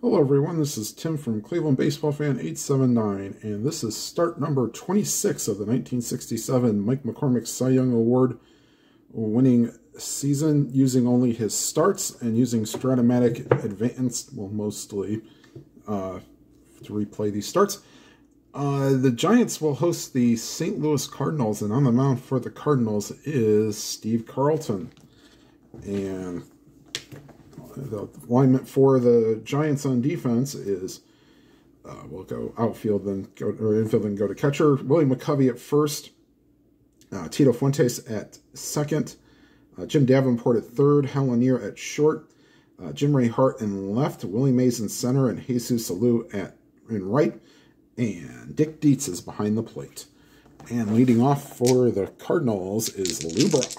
Hello everyone, this is Tim from Cleveland Baseball Fan 879, and this is start number 26 of the 1967 Mike McCormick Cy Young Award winning season, using only his starts and using Strat-O-Matic Advanced, well, mostly, to replay these starts. The Giants will host the St. Louis Cardinals, and on the mound for the Cardinals is Steve Carlton. And the alignment for the Giants on defense is we'll go outfield, then go or infield, then go to catcher. William McCovey at first, Tito Fuentes at second, Jim Davenport at third, Hal Lanier at short, Jim Ray Hart in left, Willie Mays in center, and Jesus Alou in right, and Dick Dietz is behind the plate. And leading off for the Cardinals is Lou Brock.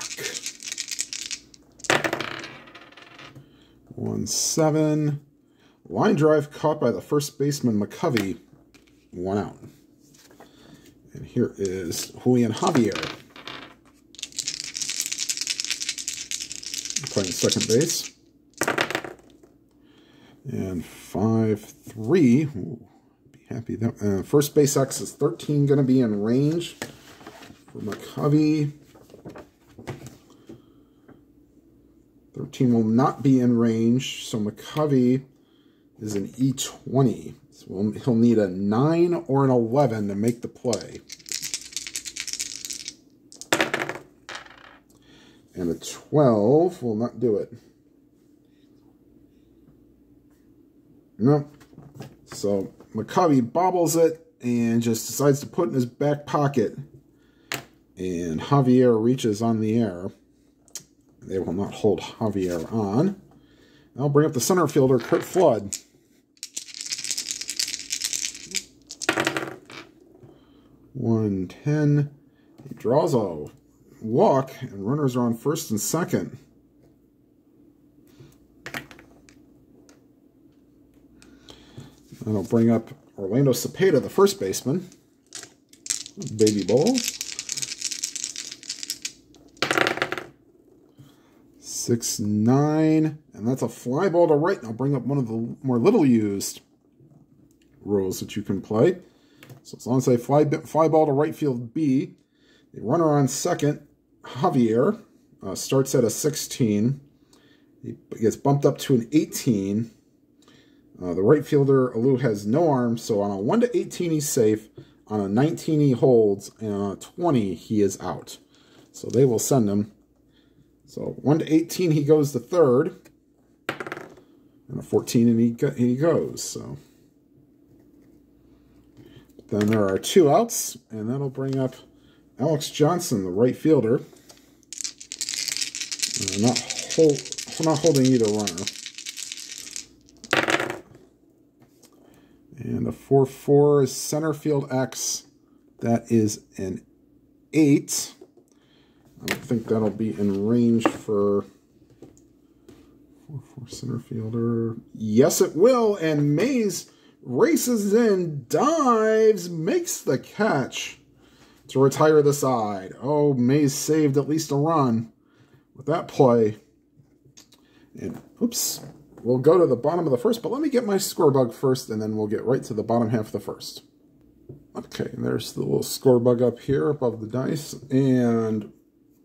1-7. Line drive caught by the first baseman McCovey. 1 out. And here is Julian Javier playing second base. And 5-3. Ooh, be happy that first base X is 13, going to be in range for McCovey. 13 will not be in range, so McCovey is an E20. So he'll need a 9 or an 11 to make the play. And a 12 will not do it. Nope. So McCovey bobbles it and just decides to put it in his back pocket. And Javier reaches on the air. They will not hold Javier on. I'll bring up the center fielder, Curt Flood. (1-10). He draws a walk, and runners are on first and second. And I'll bring up Orlando Cepeda, the first baseman. Baby ball. 6-9, and that's a fly ball to right. And I'll bring up one of the more little used rules that you can play. So as long as I fly ball to right field B, the runner on second, Javier, starts at a 16. He gets bumped up to an 18. The right fielder, Alou, has no arm, so on a 1-18 he's safe. On a 19 he holds, and on a 20 he is out. So they will send him. So 1-18 he goes to third, and a 14 and he goes. So then there are 2 outs, and that'll bring up Alex Johnson, the right fielder. Not holding either runner. And a 4-4 is center field X. That is an 8. I don't think that'll be in range for 4-4 center fielder. Yes, it will. And Mays races in, dives, makes the catch to retire the side. Oh, Mays saved at least a run with that play. And, oops, we'll go to the bottom of the first, but let me get my score bug first, and then we'll get right to the bottom half of the first. Okay, there's the little score bug up here above the dice. And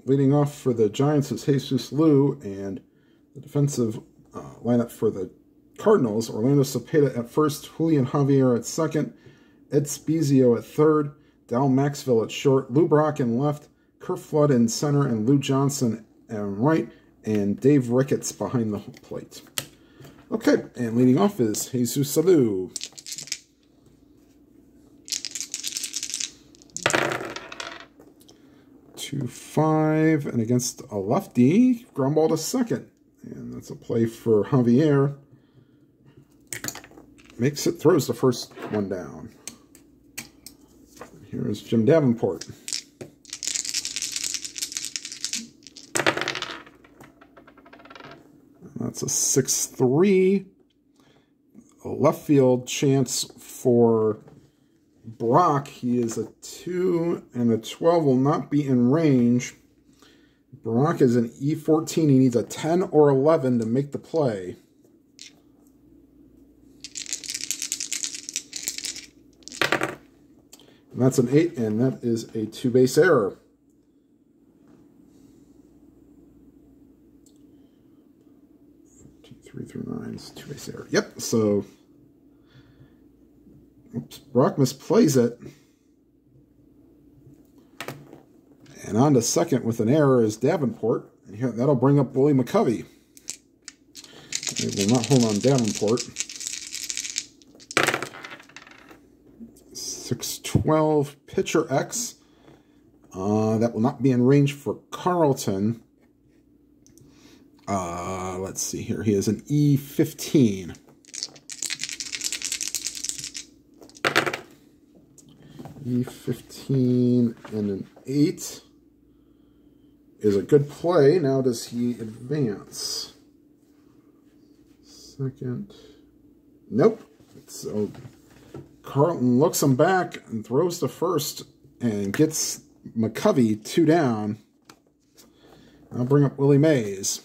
leading off for the Giants is Jesus Alou, and the defensive lineup for the Cardinals, Orlando Cepeda at first, Julian Javier at second, Ed Spezio at third, Dal Maxville at short, Lou Brock in left, Curt Flood in center, and Lou Johnson in right, and Dave Ricketts behind the plate. Okay, and leading off is Jesus Alou. 2-5, and against a lefty, ground ball to second. And that's a play for Javier. Makes it, throws the first one down. Here's Jim Davenport. And that's a 6-3. A left field chance for Brock. He is a 2, and a 12 will not be in range. Brock is an E14. He needs a 10 or 11 to make the play. And that's an 8, and that is a 2-base error. Three through 9 is 2-base error. Yep, so oops, Brock misplays it. And on to second with an error is Davenport. And here, that'll bring up Willie McCovey. They will not hold on Davenport. 6-12 pitcher X. That will not be in range for Carlton. Let's see here. He has an E15. E15 and an 8 is a good play. Now does he advance? Second. Nope. So Carlton looks him back and throws to first and gets McCovey 2 down. I'll bring up Willie Mays.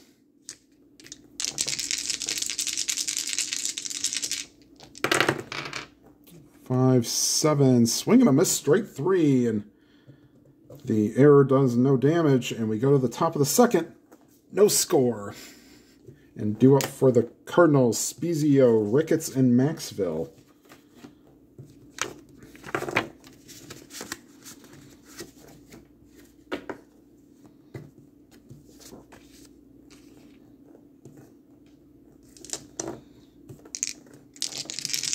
Five, 7, swing and a miss, strike 3, and the error does no damage, and we go to the top of the second, no score. And due up for the Cardinals, Spezio, Ricketts, and Maxville.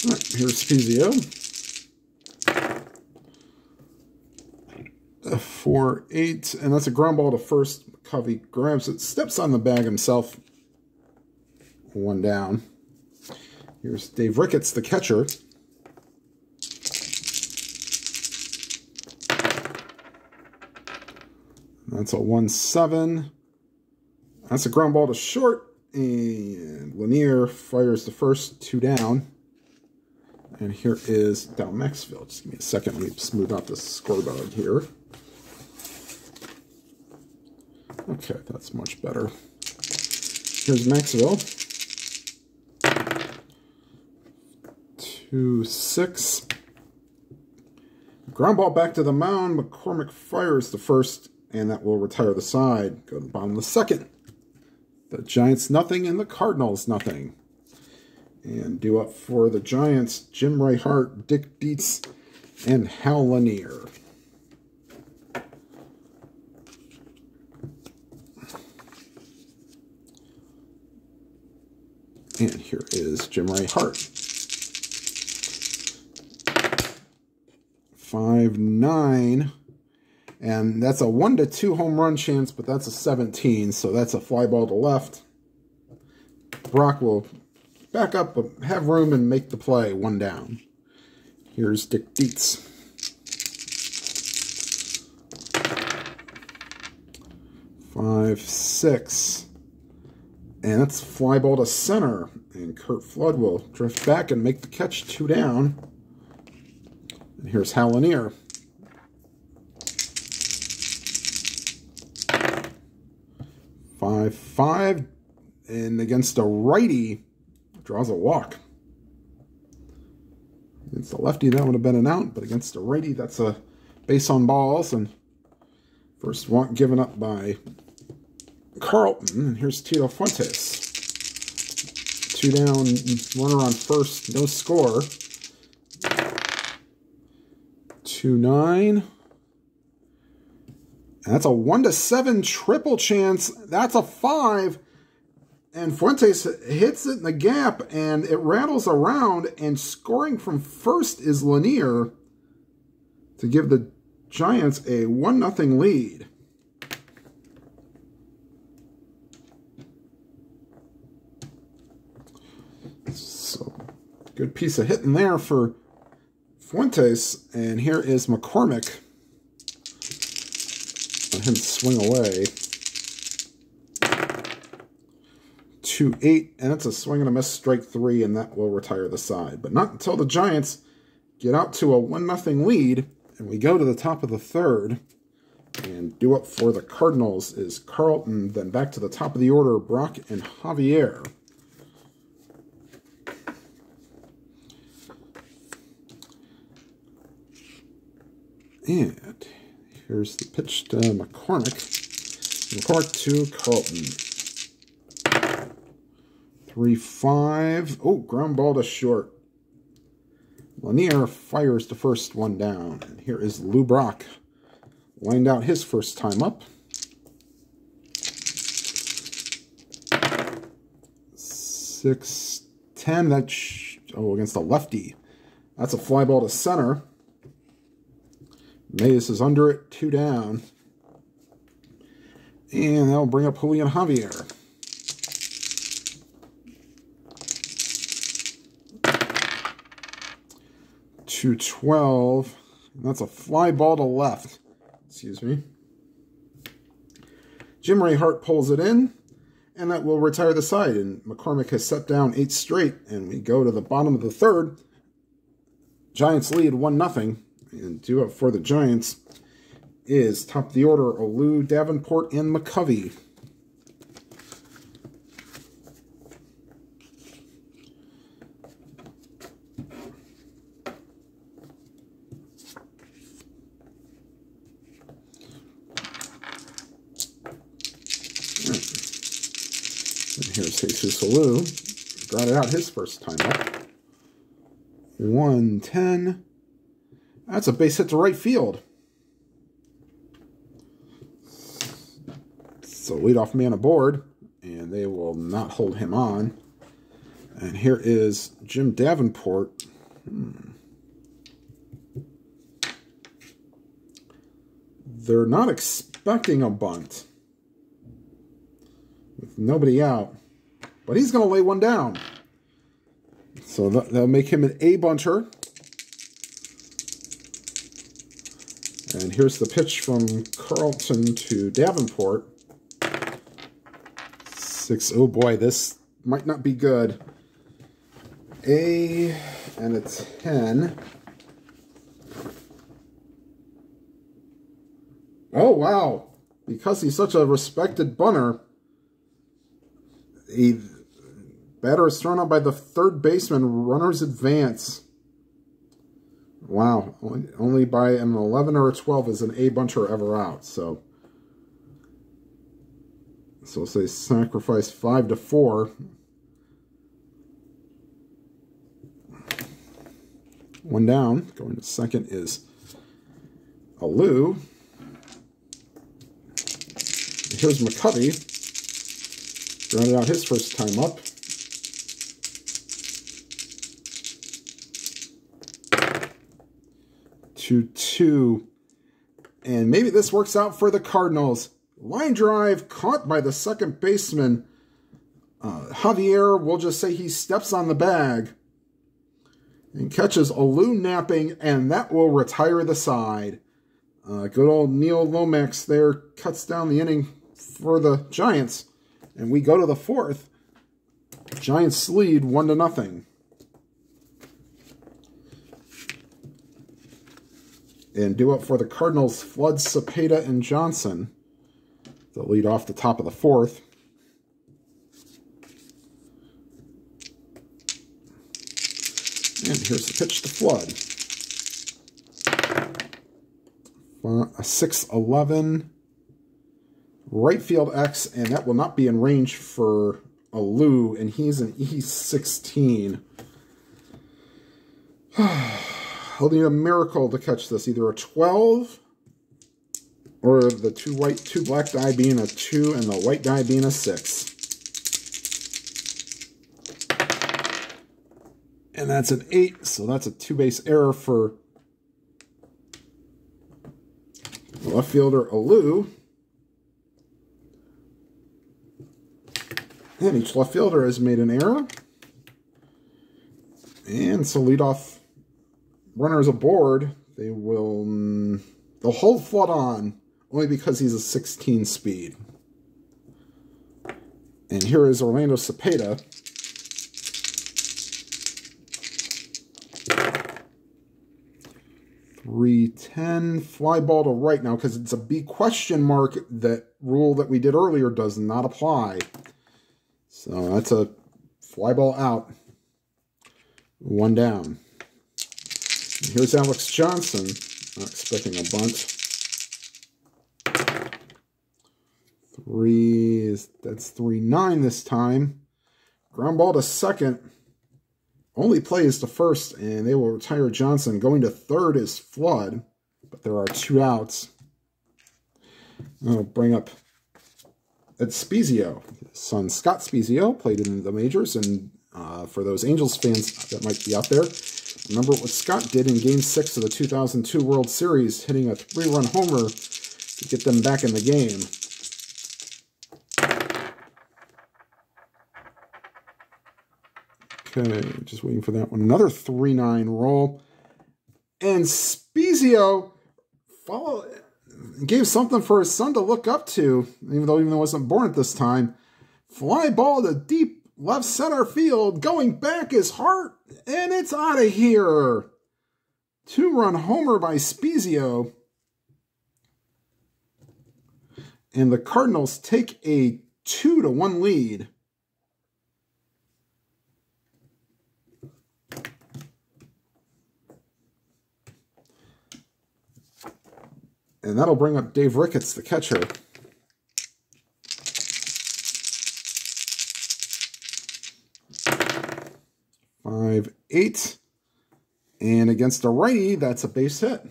All right, here's Spezio. 4-8, and that's a ground ball to first. Covey grabs it, steps on the bag himself. 1 down. Here's Dave Ricketts, the catcher. That's a 1-7. That's a ground ball to short, and Lanier fires the first, 2 down. And here is Dal Maxville. Just give me a second. Let me smooth out this scoreboard here. Okay, that's much better. Here's Maxville. 2-6. Ground ball back to the mound. McCormick fires the first, and that will retire the side. Go to the bottom of the second. The Giants nothing, and the Cardinals nothing. And due up for the Giants, Jim Reihart, Dick Dietz, and Hal Lanier. And here is Jim Reihart. 5-9. And that's a 1-2 home run chance, but that's a 17, so that's a fly ball to left. Brock will back up, but have room and make the play. 1 down. Here's Dick Dietz. 5-6. And that's fly ball to center. And Kurt Flood will drift back and make the catch. 2 down. And here's Hal Lanier. 5-5. And against a righty, draws a walk. Against a lefty, that would have been an out, but against a righty, that's a base on balls. And first walk given up by Carlton. And here's Tito Fuentes. 2 down, runner on first, no score. 2-9. And that's a 1-7 triple chance. That's a 5. And Fuentes hits it in the gap, and it rattles around, and scoring from first is Lanier to give the Giants a 1-0 lead. So, good piece of hitting there for Fuentes, and here is McCormick. Let him swing away. 2-8, and it's a swing and a miss, strike 3, and that will retire the side. But not until the Giants get out to a 1-0 lead, and we go to the top of the third. And due up for the Cardinals is Carlton, then back to the top of the order, Brock and Javier. And here's the pitch to McCormick. McCormick to Carlton. 3-5. Oh, ground ball to short. Lanier fires the first one down. And here is Lou Brock. Lined out his first time up. 6-10. That's against the lefty. That's a fly ball to center. Mays is under it, 2 down. And that'll bring up Julian Javier. To 12. That's a fly ball to left. Excuse me. Jim Ray Hart pulls it in, and that will retire the side. And McCormick has set down 8 straight, and we go to the bottom of the third. Giants lead 1-0, and due up for the Giants is top of the order Olu, Davenport, and McCovey. And here's Jesus Olu. Grounded out his first time up. 1-10. That's a base hit to right field. So leadoff man aboard, and they will not hold him on. And here is Jim Davenport. They're not expecting a bunt with nobody out, but he's going to lay one down. So they'll make him an A bunter. And here's the pitch from Carlton to Davenport. 6. Oh boy, this might not be good. A and a 10. Oh wow! Because he's such a respected bunter, the batter is thrown out by the third baseman. Runners advance. Wow, only by an 11 or a 12 is an A bunter ever out. So say sacrifice 5-4. One down. Going to second is Olu. Here's McCovey. Grounded out his first time up. 2-2. And maybe this works out for the Cardinals. Line drive caught by the second baseman. Javier, we'll just say he steps on the bag and catches Olu napping, and that will retire the side. Good old Neil Lomax there cuts down the inning for the Giants, and we go to the fourth. Giants lead 1-0. And due up for the Cardinals, Flood, Cepeda, and Johnson. They'll lead off the top of the fourth. And here's the pitch to Flood. A 6-11. Right field X, and that will not be in range for Olu, and he's an E16. He'll need a miracle to catch this. Either a 12 or the two black die being a 2 and the white die being a 6. And that's an 8, so that's a 2-base error for the left fielder Olu. And each left fielder has made an error. And so leadoff runners aboard. They'll hold Flood on only because he's a 16 speed. And here is Orlando Cepeda. .310 fly ball to right now because it's a B question mark. That rule that we did earlier does not apply. So that's a fly ball out. One down. And here's Alex Johnson. Not expecting a bunt. That's 3-9 this time. Ground ball to second. Only play is to first, and they will retire Johnson. Going to third is Flood, but there are 2 outs. I'll bring up Ed Spezio. His son Scott Spezio played in the majors, and for those Angels fans that might be out there, remember what Scott did in Game 6 of the 2002 World Series, hitting a 3-run homer to get them back in the game. Okay, just waiting for that one. Another 3-9 roll. And Spezio gave something for his son to look up to, even though he wasn't born at this time. Fly ball to deep left center field. Going back is Hart, and it's out of here. 2-run homer by Spezio. And the Cardinals take a 2-1 lead. And that'll bring up Dave Ricketts, the catcher. Five, 8. And against a righty, that's a base hit.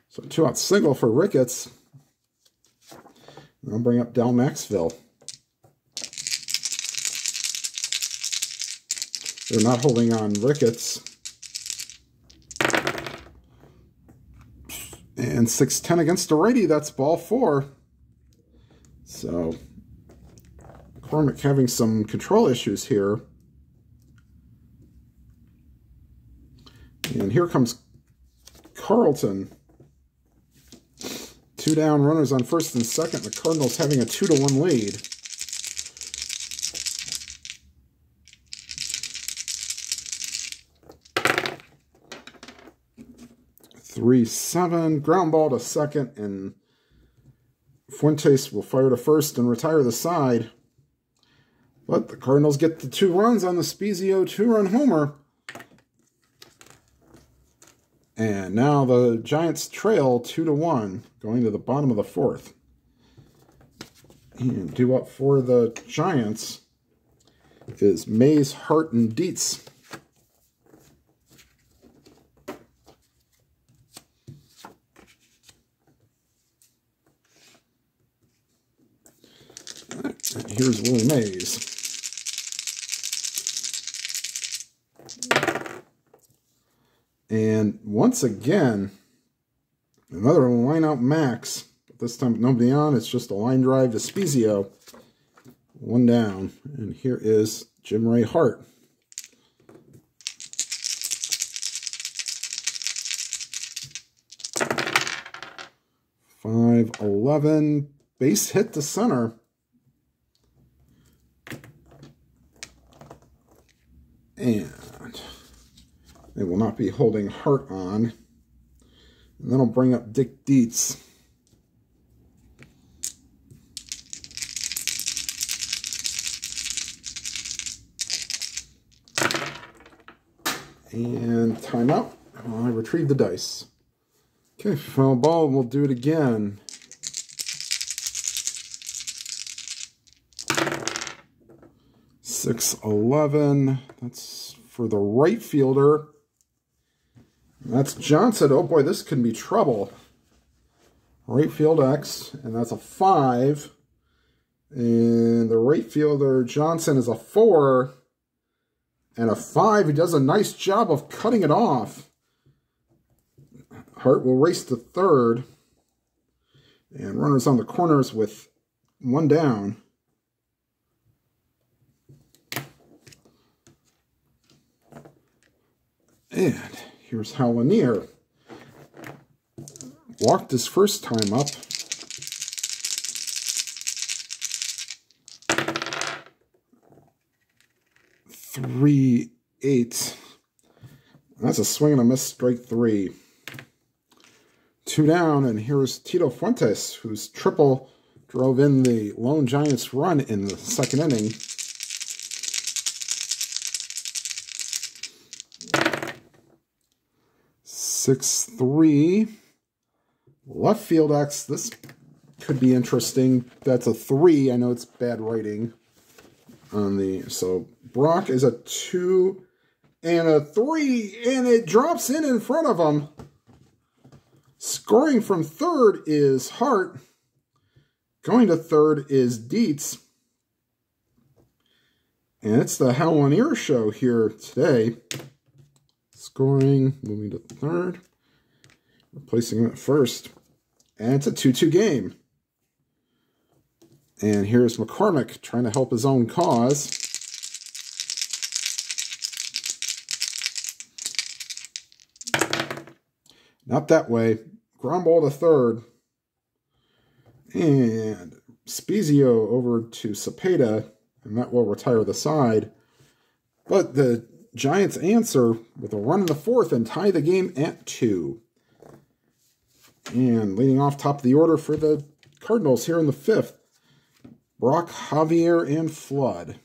So 2-out single for Ricketts. And I'll bring up Del Maxville. They're not holding on Ricketts. And 6-10 against a righty, that's ball 4. So, McCormick having some control issues here. And here comes Carlton. 2 down, runners on first and second. The Cardinals having a 2-1 lead. Three, 7, ground ball to second, and Fuentes will fire to first and retire the side. But the Cardinals get the 2 runs on the Spezio 2-run homer. And now the Giants trail 2-1, going to the bottom of the 4th. And due up for the Giants is Mays, Hart, and Dietz. And here's Willie Mays. And once again, another line out max. But this time nobody on. It's just a line drive to Spezio. 1 down. And here is Jim Ray Hart. Five, 11. Base hit to center. And they will not be holding Hart on. And then I'll bring up Dick Dietz. And timeout. I retrieve the dice. Okay, foul ball, we'll do it again. Six, 11. That's for the right fielder. That's Johnson. Oh boy, this could be trouble. Right field X, and that's a 5. And the right fielder Johnson is a 4 and a 5. He does a nice job of cutting it off. Hart will race to third. And runners on the corners with 1 down. And here's Hal Lanier. Walked his first time up. Three, 8. That's a swing and a miss, strike 3. 2 down, and here's Tito Fuentes, whose triple drove in the lone Giants run in the 2nd inning. 6-3. Left field X. This could be interesting. That's a 3. I know it's bad writing on the... So Brock is a 2 and a 3, and it drops in front of him. Scoring from third is Hart. Going to third is Dietz. And it's the Hell on Ear show here today. Scoring, moving to third. Replacing him at first. And it's a 2-2 game. And here's McCormick trying to help his own cause. Not that way. Ground ball to third. And Spezio over to Cepeda. And that will retire the side. But the Giants answer with a run in the fourth and tie the game at 2. And leading off top of the order for the Cardinals here in the fifth, Brock, Javier, and Flood.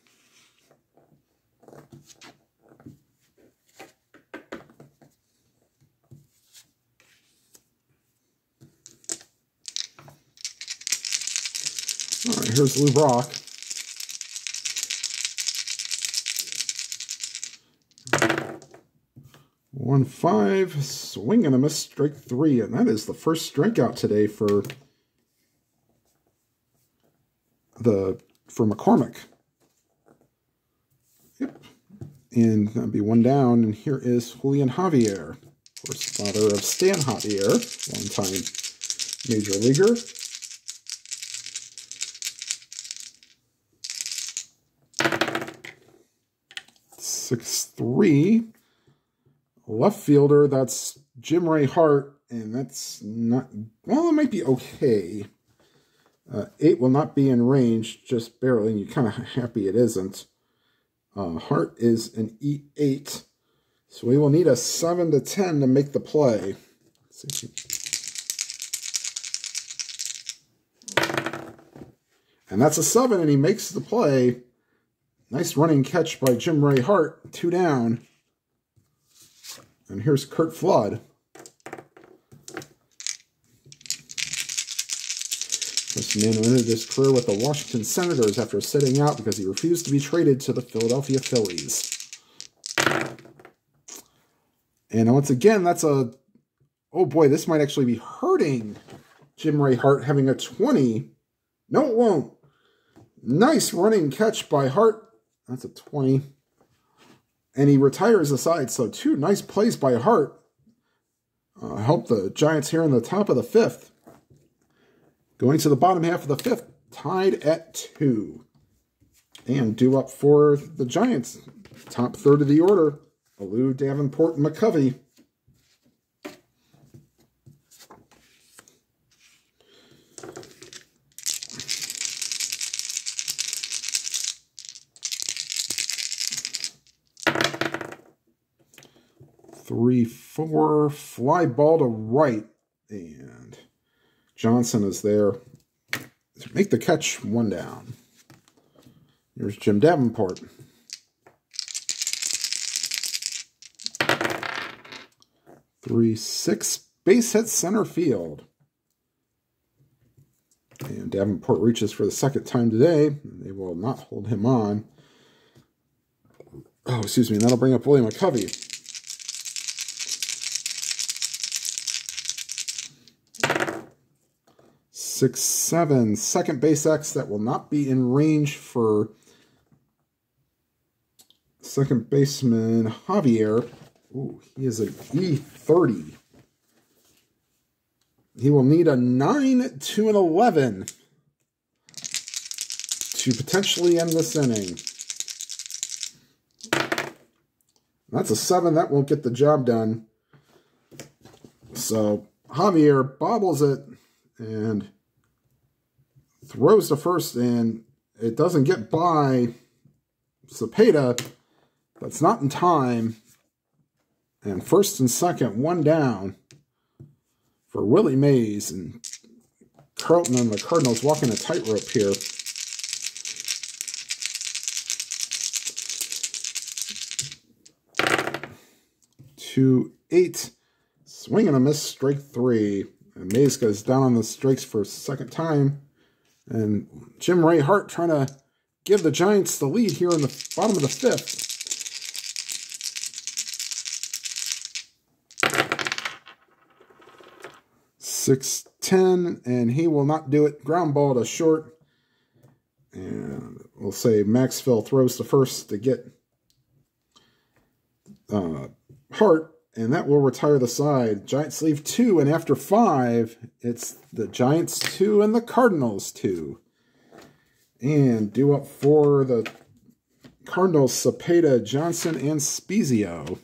All right, here's Lou Brock. One 5, swing and a miss, strike 3, and that is the first strikeout today for McCormick. Yep, and that'll be one down. And here is Julian Javier, of course, father of Stan Javier, longtime major leaguer. .63. Left fielder, that's Jim Ray Hart, and that's not, well, it might be okay. 8 will not be in range, just barely, and you're kind of happy it isn't. Hart is an E8, so we will need a 7 to 10 to make the play. Let's see. And that's a 7, and he makes the play. Nice running catch by Jim Ray Hart, 2 down. And here's Curt Flood. This man ended his career with the Washington Senators after sitting out because he refused to be traded to the Philadelphia Phillies. And once again, that's a... Oh boy, this might actually be hurting Jim Ray Hart having a 20. No, it won't. Nice running catch by Hart. That's a 20. And he retires the side, so 2 nice plays by Hart. Help the Giants here in the top of the 5th. Going to the bottom half of the 5th, tied at 2. And due up for the Giants, top third of the order, Alou, Davenport, and McCovey. Three, 4, fly ball to right, and Johnson is there to make the catch, 1 down. Here's Jim Davenport. 3, 6, base hit center field. And Davenport reaches for the second time today. They will not hold him on. Oh, excuse me, and that'll bring up William McCovey. 6, 7, second base X, that will not be in range for second baseman Javier. Ooh, he is an E30. He will need a 9 to an 11 to potentially end this inning. That's a 7. That won't get the job done. So Javier bobbles it and throws to first, and it doesn't get by Cepeda. That's not in time. And first and second, 1 down for Willie Mays. And Carlton and the Cardinals walking a tightrope here. To 8, Swing and a miss, strike 3. And Mays goes down on the strikes for a second time. And Jim Ray Hart trying to give the Giants the lead here in the bottom of the 5th. .610, and he will not do it. Ground ball to short. And we'll say Maxville throws to first to get Hart, and that will retire the side. Giants leave 2, and after 5, it's the Giants 2 and the Cardinals 2. And due up for the Cardinals, Cepeda, Johnson, and Spezio.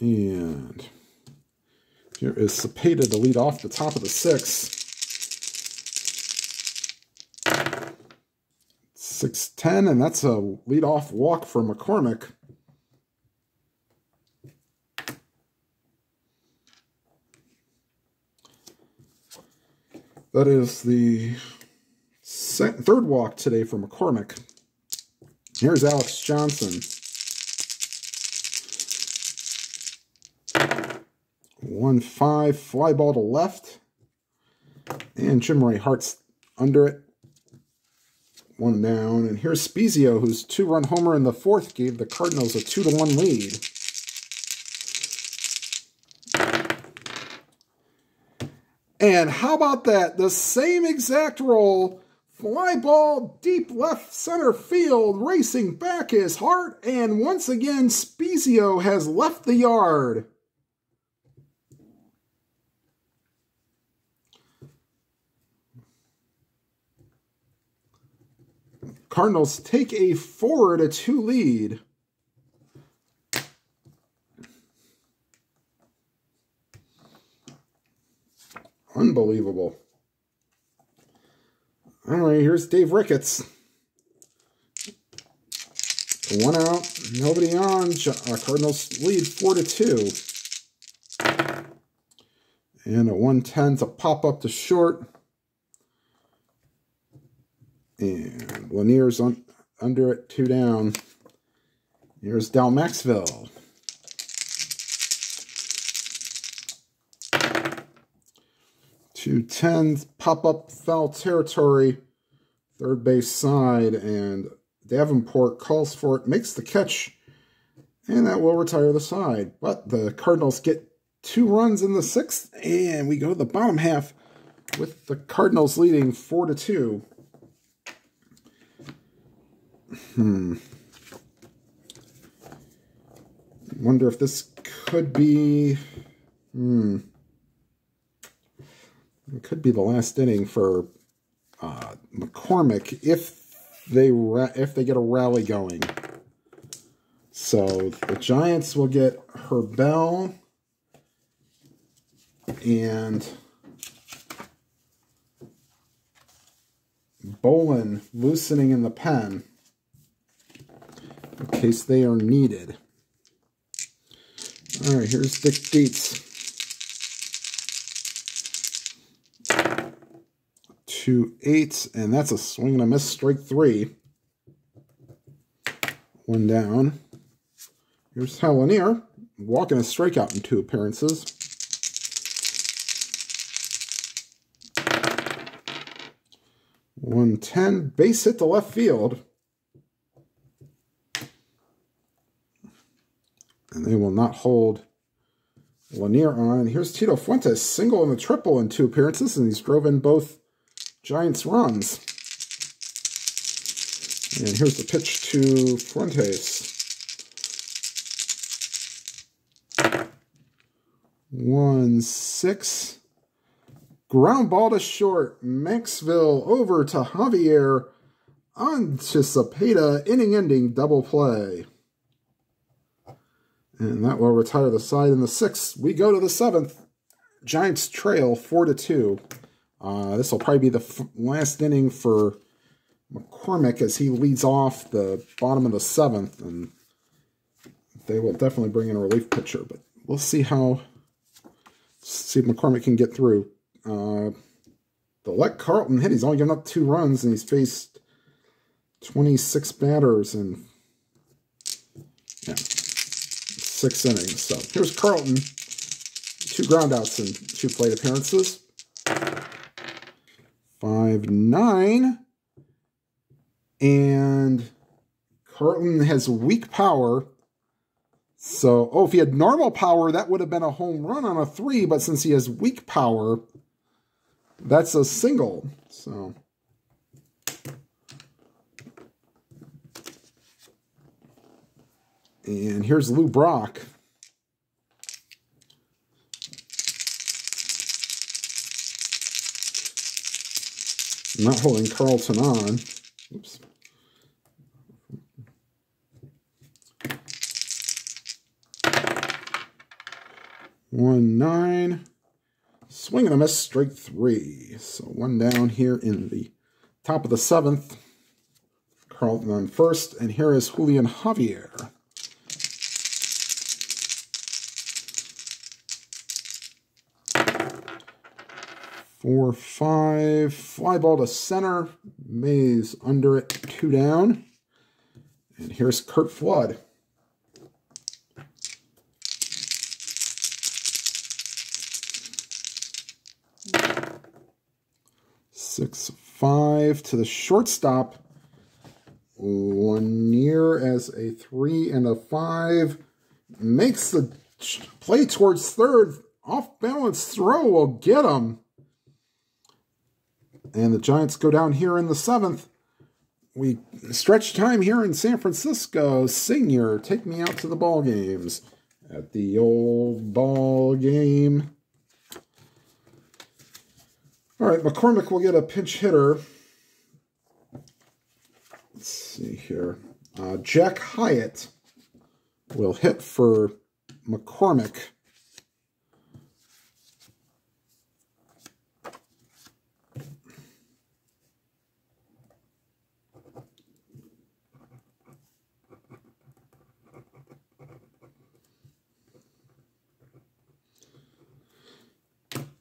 And here is Cepeda to lead off the top of the 6. 6-10, and that's a leadoff walk for McCormick. That is the third walk today for McCormick. Here's Alex Johnson. 1-5, fly ball to left. And Jim Ray Hart's under it. 1 down. And here's Spezio, whose 2-run homer in the 4th gave the Cardinals a 2-1 lead. And how about that? The same exact roll. Fly ball deep left center field. Racing back is Hart. And once again, Spezio has left the yard. Cardinals take a 4-2 lead. Unbelievable. All right, here's Dave Ricketts. 1 out, nobody on. Cardinals lead 4-2. And a 1-10 to pop up to short. And Lanier's under it, 2 down. Here's Dal Maxville. Two 10s, pop up foul territory, third base side, and Davenport calls for it, makes the catch, and that will retire the side. But the Cardinals get 2 runs in the 6th, and we go to the bottom half with the Cardinals leading 4-2. Wonder if this could be... It could be the last inning for McCormick if they get a rally going. So the Giants will get Herbel and Bolin loosening in the pen in case they are needed. All right, here's Dick Dietz. 2-8, and that's a swing and a miss, strike 3. 1 down. Here's Hal Lanier, walking a strikeout in 2 appearances. .110, base hit to left field. And they will not hold Lanier on. And here's Tito Fuentes, single and a triple in 2 appearances, and he's drove in both Giants runs. And here's the pitch to Fuentes. 1-6. Ground ball to short. Maxville over to Javier. On to Cepeda. Inning-ending double play. And that will retire the side in the 6th. We go to the 7th. Giants trail 4-2. This will probably be the last inning for McCormick as he leads off the bottom of the 7th, and they will definitely bring in a relief pitcher, but we'll see if McCormick can get through. to let Carlton hit. He's only given up 2 runs, and he's faced 26 batters in 6 innings. So here's Carlton. 2 groundouts in 2 plate appearances. 5-9. And Carlton has weak power. So, if he had normal power, that would have been a home run on a 3. But since he has weak power, that's a single. So, and here's Lou Brock. I'm not holding Carlton on. Oops. One 9. Swing and a miss, strike 3. So 1 down here in the top of the 7th. Carlton on first, and here is Julian Javier. 4-5. Fly ball to center. Mays under it, 2 down. And here's Curt Flood. 6-5 to the shortstop. Lanier as a 3 and a 5. Makes the play towards third. Off balance throw will get him. And the Giants go down here in the 7th. We stretch time here in San Francisco. Senior, take me out to the ball games. At the old ball game. All right, McCormick will get a pinch hitter. Let's see here. Jack Hyatt will hit for McCormick.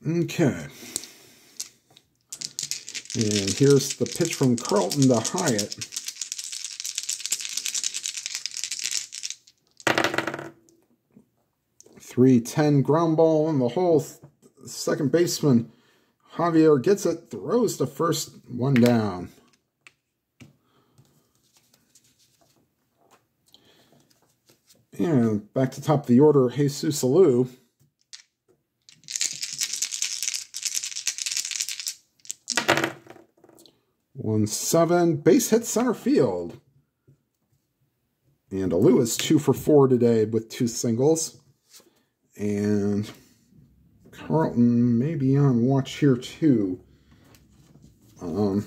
Okay. And here's the pitch from Carlton to Hyatt. .310 ground ball in the hole. Second baseman Javier gets it, throws to first, 1 down. And back to top of the order, Jesus Alou. .17, base hit center field. And Alou is 2 for 4 today with 2 singles. And Carlton may be on watch here too. You'll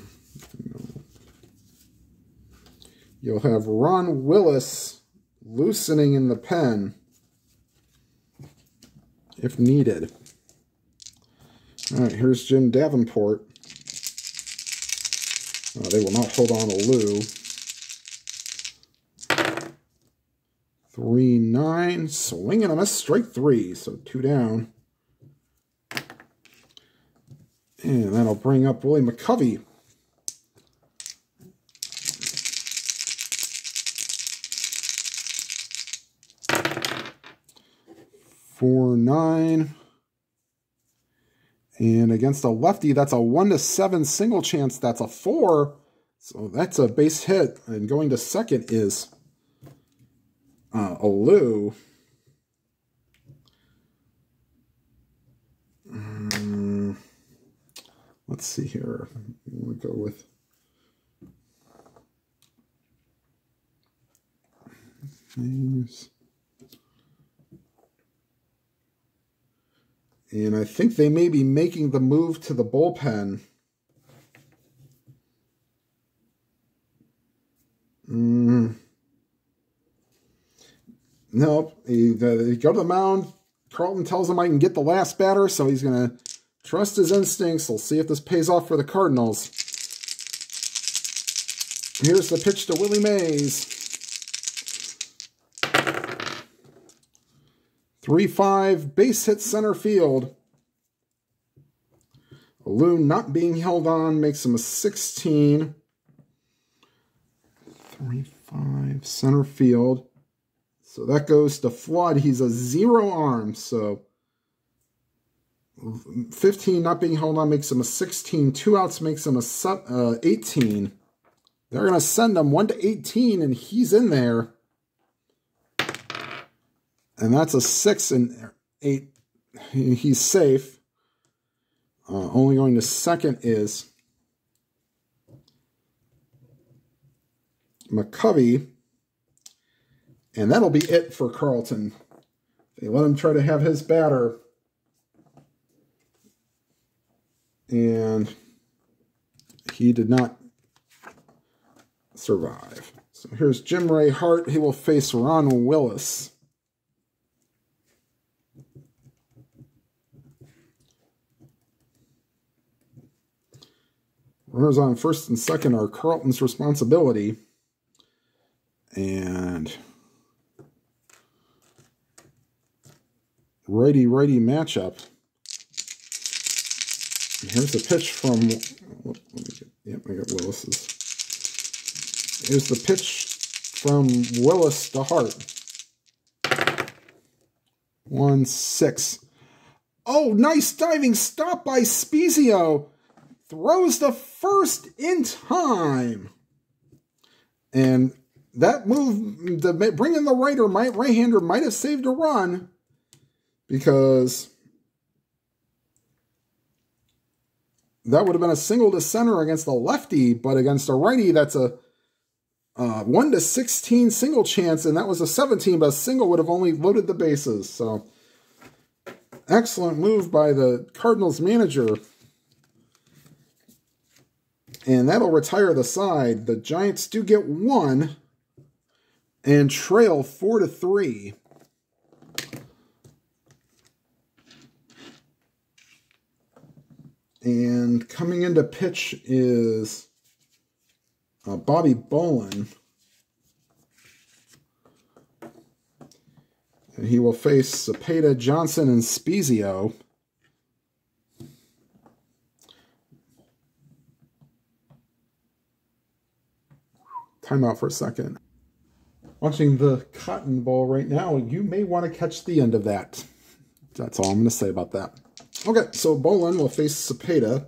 have Ron Willis loosening in the pen if needed. All right, here's Jim Davenport. They will not hold on to Lou. 3-9, swing and a miss, strike 3, so 2 down. And that'll bring up Willie McCovey. .49. And against a lefty, that's a 1-7 single chance. That's a 4. So that's a base hit. And going to second is Alou. Let's see here. We'll go with names. And I think they may be making the move to the bullpen. Nope. They go to the mound. Carlton tells him I can get the last batter, so he's going to trust his instincts. We'll see if this pays off for the Cardinals. Here's the pitch to Willie Mays. 3-5, base hit center field. Balloon not being held on makes him a 16. 35 center field. So that goes to Flood. He's a 0 arm. So 15 not being held on makes him a 16. 2 outs makes him a 18. They're going to send him 1 to 18, and he's in there. And that's a 6 and 8. He's safe. Only going to second is McCovey. And that'll be it for Carlton. They let him try to have his batter. And he did not survive. So here's Jim Ray Hart. He will face Ron Willis. Runners on first and second are Carlton's responsibility. And righty-righty matchup. And here's the pitch from, I got Willis's. Here's the pitch from Willis to Hart. 1-6. Oh, nice diving stop by Spezio. Throws the first in time. And that move, to bring in the right-hander might have saved a run, because that would have been a single to center against a lefty, but against a righty, that's a 1 to 16 single chance, and that was a 17, but a single would have only loaded the bases. So, excellent move by the Cardinals manager. And that'll retire the side. The Giants do get 1 and trail 4-3. And coming into pitch is Bobby Bolin. And he will face Cepeda, Johnson, and Spezio. Time out for a second. Watching the Cotton Bowl right now, you may want to catch the end of that. That's all I'm going to say about that. Okay, so Bolin will face Cepeda.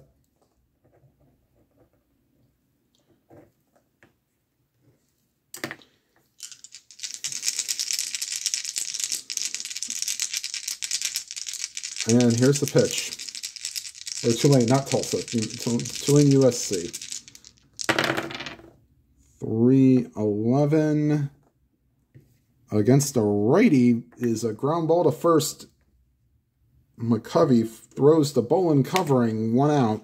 And here's the pitch. Or Tulane, not Tulsa. Tulane, USC. 3-11 against a righty is a ground ball to first. McCovey throws to Bolin covering, 1 out.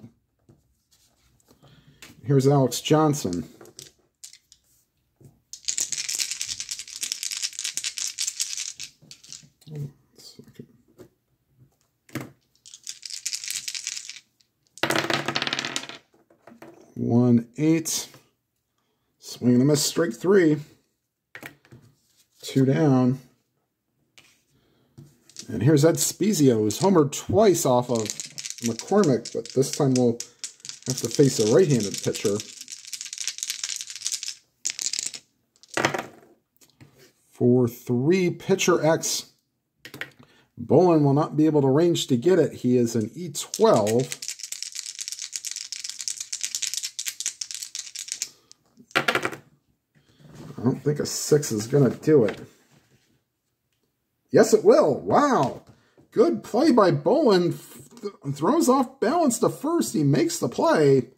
Here's Alex Johnson. One 8. Swing and a miss, strike 3. 2 down. And here's Ed Spezio, who's homered twice off of McCormick, but this time we'll have to face a right-handed pitcher. 4-3, pitcher X. Bolin will not be able to range to get it. He is an E12. I don't think a 6 is going to do it. Yes, it will. Wow. Good play by Bolin. Throws off balance to first. He makes the play.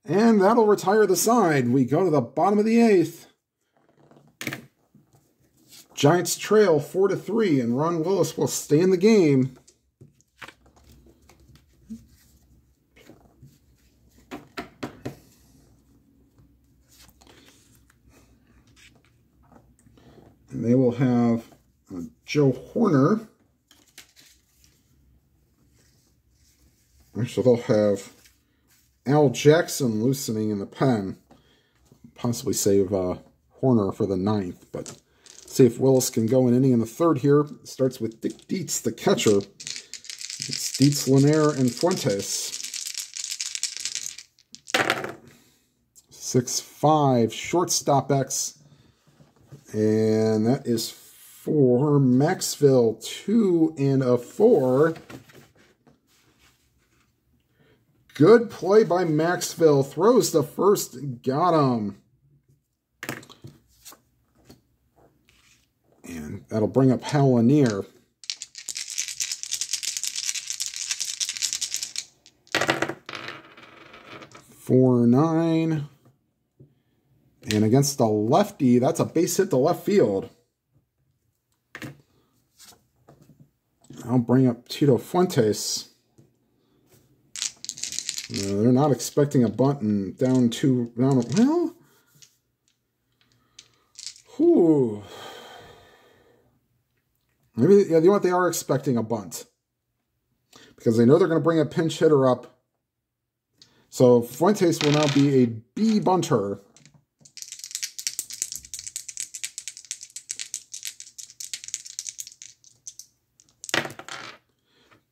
And that'll retire the side. We go to the bottom of the 8th. Giants trail 4-3, and Ron Willis will stay in the game. And they will have Joe Horner. Actually, they'll have Al Jackson loosening in the pen. Possibly save Horner for the 9th, but see if Willis can go an inning in the 3rd here. Starts with Dick Dietz, the catcher. It's Dietz, Lanier, and Fuentes. 6-5 shortstop X. And that is for Maxville, 2 and a 4. Good play by Maxville. Throws the first. Got him. And that'll bring up Hal Lanier. Four, 9. And against the lefty, that's a base hit to left field. I'll bring up Tito Fuentes. They're not expecting a bunt and down. Well, whew. Maybe, yeah, you know what? They are expecting a bunt. Because they know they're going to bring a pinch hitter up. So Fuentes will now be a B bunter.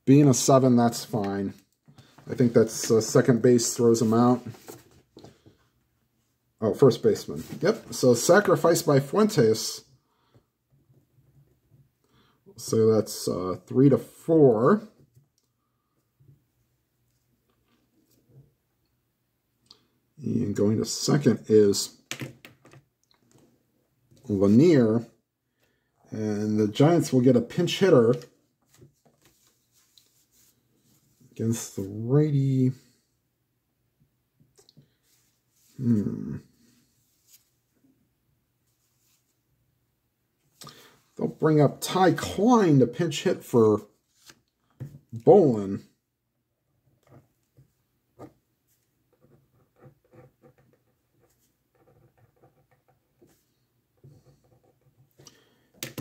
Being a 7, that's fine. I think that's second base throws him out. Oh, first baseman. Yep. So sacrifice by Fuentes. So that's 3 to 4. And going to second is Lanier. And the Giants will get a pinch hitter against the righty. They'll bring up Ty Klein to pinch hit for Bolin.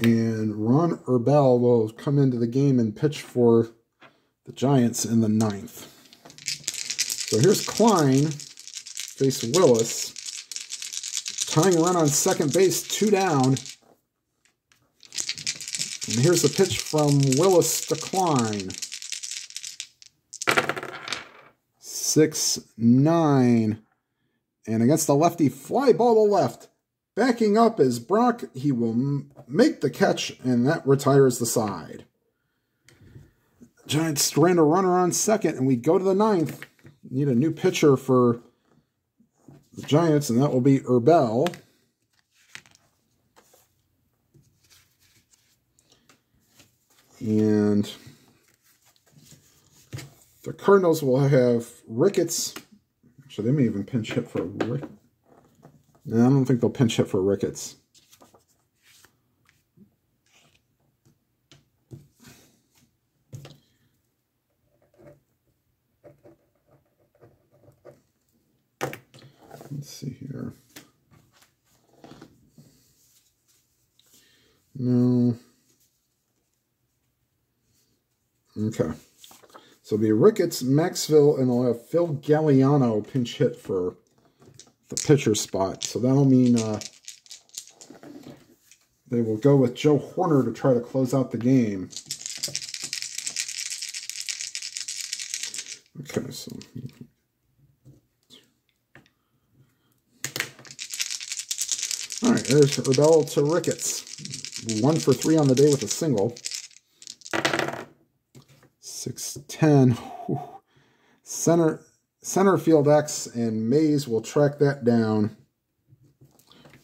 And Ron Urbel will come into the game and pitch for the Giants in the 9th. So here's Klein, face Willis. Tying run on second base, 2 down. And here's the pitch from Willis to Klein. 6-9. And against the lefty, fly ball to left. Backing up is Brock. He will make the catch, and that retires the side. Giants strand a runner on second, and we go to the 9th. Need a new pitcher for the Giants, and that will be Urbel. And the Cardinals will have Ricketts. Actually, they may even pinch hit for Ricketts. No, I don't think they'll pinch hit for Ricketts. Let's see here. No. Okay. So it'll be Ricketts, Maxville, and they'll have Phil Galliano pinch hit for the pitcher spot. So that'll mean they will go with Joe Horner to try to close out the game. Okay, so all right, there's Urbel to Ricketts. 1 for 3 on the day with a single. 6-10. Center field X, and Mays will track that down.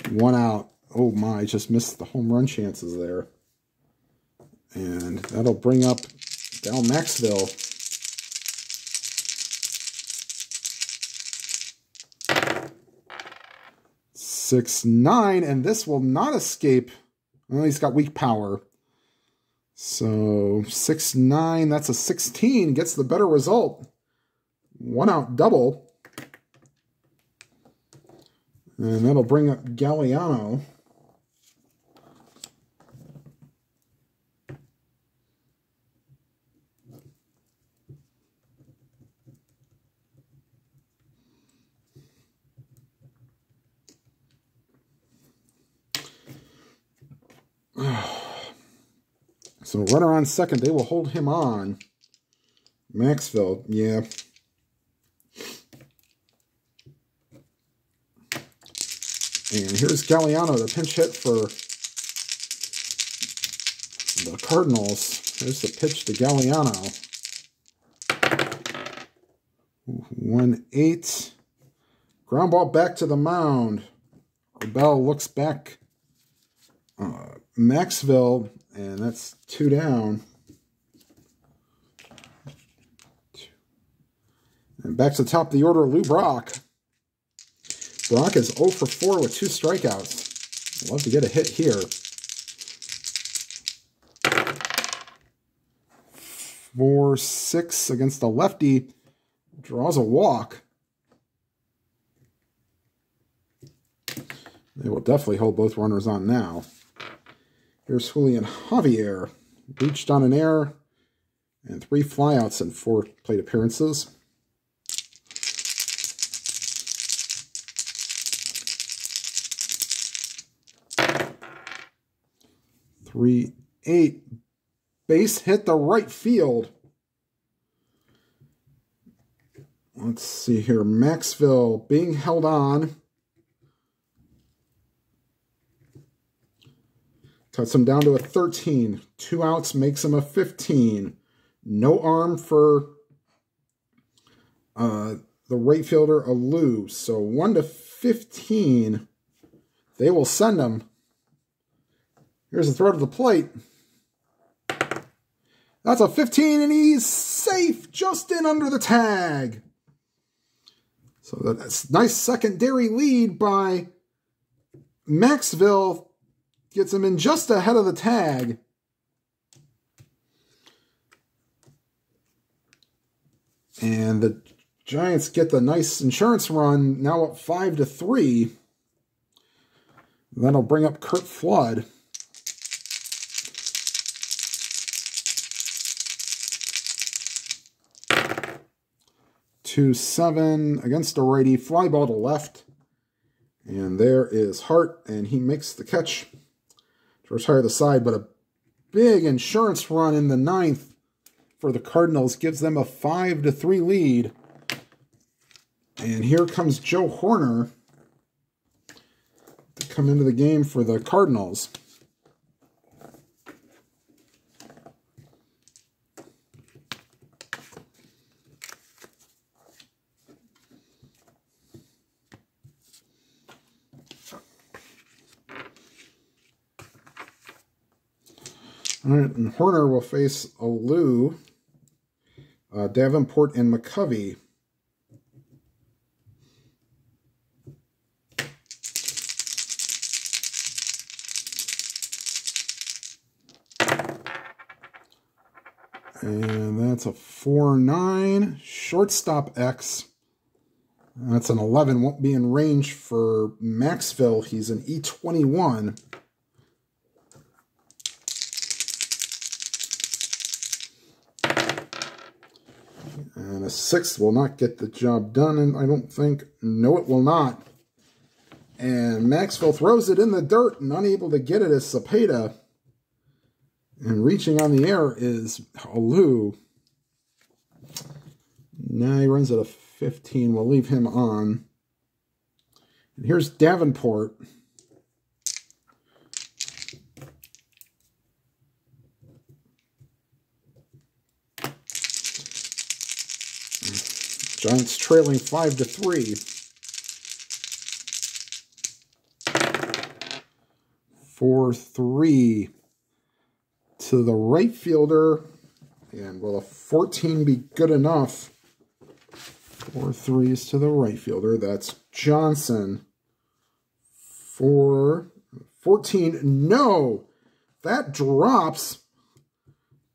1 out. Oh my, just missed the home run chances there. And that'll bring up Dal Maxville. 6-9, and this will not escape. Well, he's got weak power. So 6-9, that's a 16, gets the better result. 1 out double. And that'll bring up Galliano. So runner on second, they will hold him on. Maxville, yeah. And here's Galliano, the pinch hit for the Cardinals. There's the pitch to Galliano. 1-8. Ground ball back to the mound. Bell looks back. Maxville, and that's 2 down. And back to the top of the order, Lou Brock. Brock is 0 for 4 with 2 strikeouts. I'd love to get a hit here. 4-6 against the lefty. Draws a walk. They will definitely hold both runners on now. Here's Julian Javier. Reached on an error and 3 flyouts in 4 plate appearances. Three, 8. Base hit the right field. Let's see here. Maxville being held on. Cuts him down to a 13. 2 outs makes him a 15. No arm for the right fielder, Alou. So 1-15. They will send him. Here's the throw to the plate. That's a 15, and he's safe, just in under the tag. So that's a nice secondary lead by Maxville. Gets him in just ahead of the tag. And the Giants get the nice insurance run, now up 5-3. That'll bring up Curt Flood. 2-7 against a righty, fly ball to left. And there is Hart, and he makes the catch. Towards higher the side, but a big insurance run in the 9th for the Cardinals gives them a 5-3 lead. And here comes Joe Horner to come into the game for the Cardinals. All right, and Horner will face Alou, Davenport, and McCovey. And that's a 4-9. Shortstop X. That's an 11. Won't be in range for Maxville. He's an E21. And a 6 will not get the job done, and I don't think. No, it will not. And Maxville throws it in the dirt, and unable to get it is Cepeda. And reaching on the air is Alou. Now he runs at a 15. We'll leave him on. And here's Davenport. Giants trailing 5-3. 4-3 to the right fielder. And will a 14 be good enough? 4 3s to the right fielder. That's Johnson. 14. No! That drops.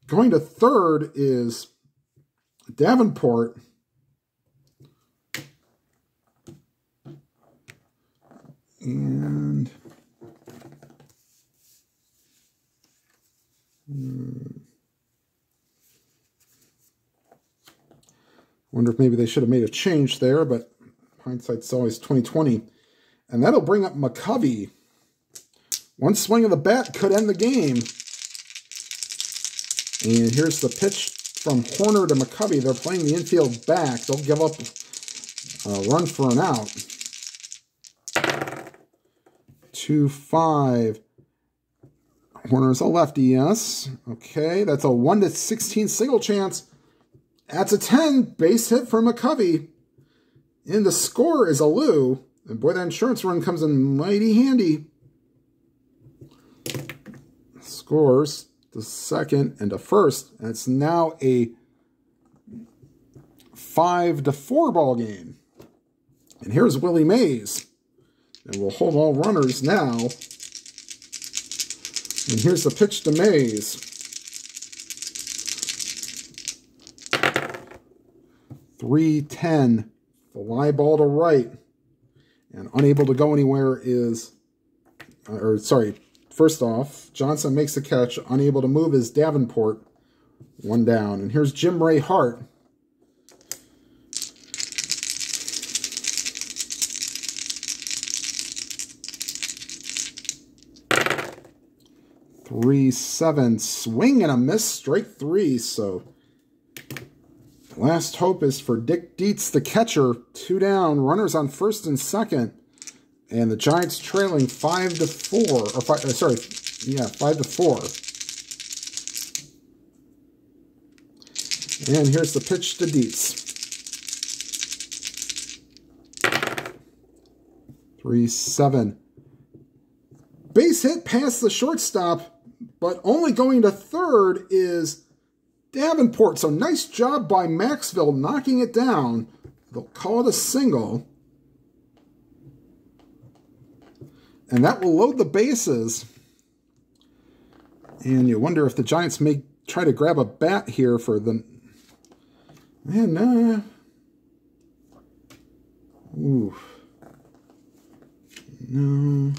Going to third is Davenport. And wonder if maybe they should have made a change there, but hindsight's always 20/20. And that'll bring up McCovey. One swing of the bat could end the game. And here's the pitch from Horner to McCovey. They're playing the infield back. They'll give up a run for an out. 2-5. Horner's a lefty, yes. Okay, that's a 1-16 single chance. That's a 10. Base hit for McCovey. And the score is a Lou. And boy, that insurance run comes in mighty handy. Scores the second and the first. And it's now a 5-4 ball game. And here's Willie Mays. And we'll hold all runners now. And here's the pitch to Mays. 3-10. Fly ball to right. And unable to go anywhere is... first off, Johnson makes the catch. Unable to move is Davenport. 1 down. And here's Jim Ray Hart. Three-seven, swing and a miss, strike 3. So last hope is for Dick Dietz, the catcher. 2 down, runners on first and second, and the Giants trailing 5-4. Or 5-4. And here's the pitch to Dietz. 3-7. Base hit past the shortstop, but only going to third is Davenport. So nice job by Maxville knocking it down. They'll call it a single. And that will load the bases. And you wonder if the Giants may try to grab a bat here for the... Man, Ooh. No.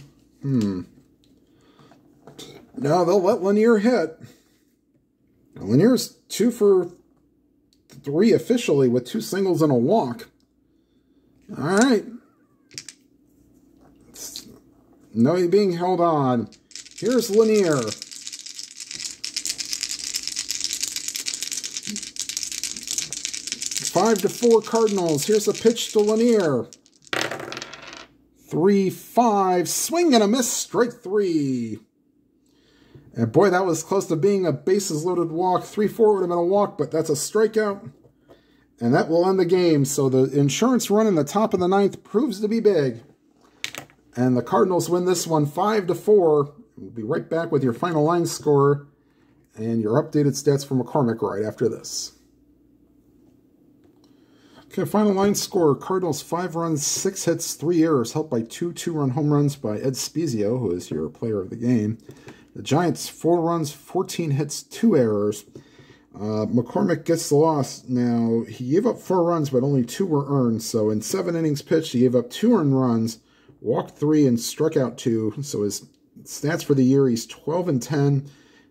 No, they'll let Lanier hit. Now, Lanier's 2 for 3 officially with 2 singles and a walk. All right. No, he's being held on. Here's Lanier. Five to 4 Cardinals. Here's a pitch to Lanier. 3-5. Swing and a miss. Strike 3. And boy, that was close to being a bases-loaded walk. 3-4 would have been a walk, but that's a strikeout. And that will end the game. So the insurance run in the top of the 9th proves to be big. And the Cardinals win this one 5-4. We'll be right back with your final line score and your updated stats for McCormick right after this. Okay, final line score. Cardinals 5 runs, 6 hits, 3 errors, helped by 2 two-run home runs by Ed Spezio, who is your player of the game. The Giants 4 runs, 14 hits, 2 errors. McCormick gets the loss. Now, he gave up 4 runs, but only 2 were earned. So in 7 innings pitched, he gave up 2 earned runs, walked 3, and struck out 2. So his stats for the year, he's 12-10,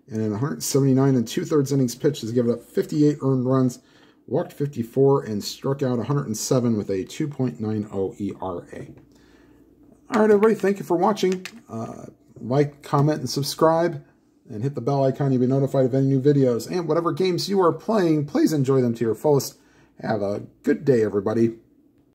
and in 179 2/3 innings pitched, has given up 58 earned runs, walked 54, and struck out 107 with a 2.90 ERA. All right, everybody, thank you for watching. Like, comment, and subscribe, and hit the bell icon. You'll be notified of any new videos. And whatever games you are playing, please enjoy them to your fullest. Have a good day, everybody.